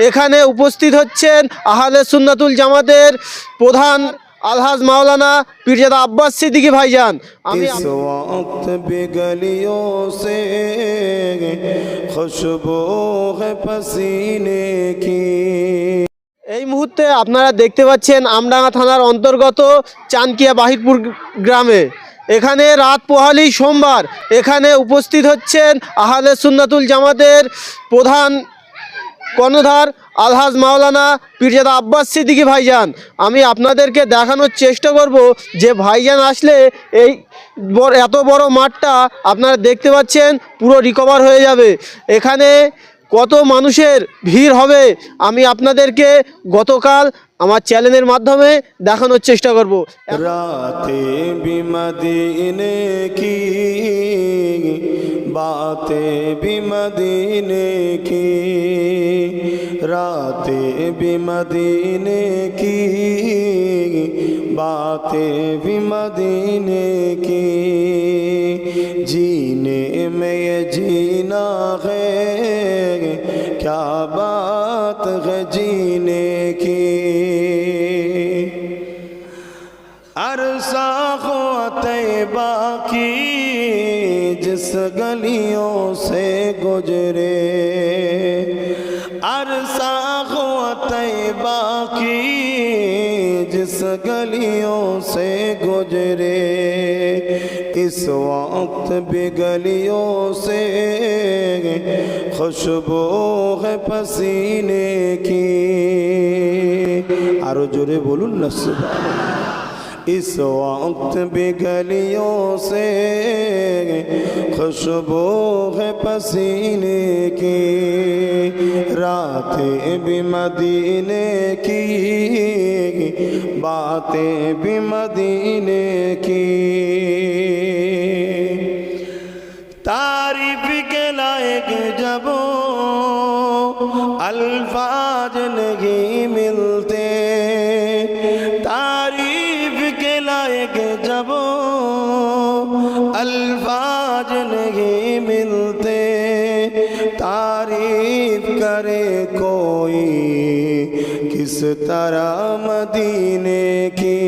এখানে উপস্থিত হচ্ছেন আহলে সুন্নাতুল জামাতের প্রধান আলহাজ মাওলানা পীরজাদা আব্বাস সিদ্দিকী ভাইজান। আমি इस वक्त भी गलियों से खुशबू है पसीने की। এই মুহূর্তে আপনারা দেখতে পাচ্ছেন আমডাঙ্গা থানার অন্তর্গত চানকিয়া বাহিরপুর গ্রামে। এখানে রাত পোহালি সোমবার এখানে উপস্থিত হচ্ছেন আহলে সুন্নাতুল জামাতের প্রধান কর্ণধার আলহাজ মাওলানা পীরজাদা আব্বাস সিদ্দিকী ভাইজান। আমি আপনাদেরকে দেখানোর চেষ্টা করব যে ভাইজান আসলে এই এত বড় মাঠটা আপনারা দেখতে পাচ্ছেন পুরো রিকভার হয়ে যাবে। এখানে কত মানুষের ভিড় হবে আমি আপনাদেরকে গতকাল আমার চ্যানেলের মাধ্যমে দেখানোর চেষ্টা করব। रातें भी मदीने की, बातें भी मदीने की, रातें भी मदीने की, बातें भी मदीने की। जीने में ये जीना है, क्या बात है जीने की। अरसा हुआ तैबा की जिस गलियों से गुजरे, अरसा हुआ तैबा की जिस गलियों से गुजरे। इस वक्त भी गलियों से खुशबू है पसीने की। आरो जोरे बोलूं ना सुभान अल्लाह। इस वक्त भी गलियों से खुशबू है पसीने की, रातें भी मदीने की, बातें भी मदीने की। तारीफ के लायक जब अल्फाज नहीं मिलते, तारीफ के लायक जब अल्फाज नहीं मिलते, तारीफ करे कोई किस तरह मदीने की।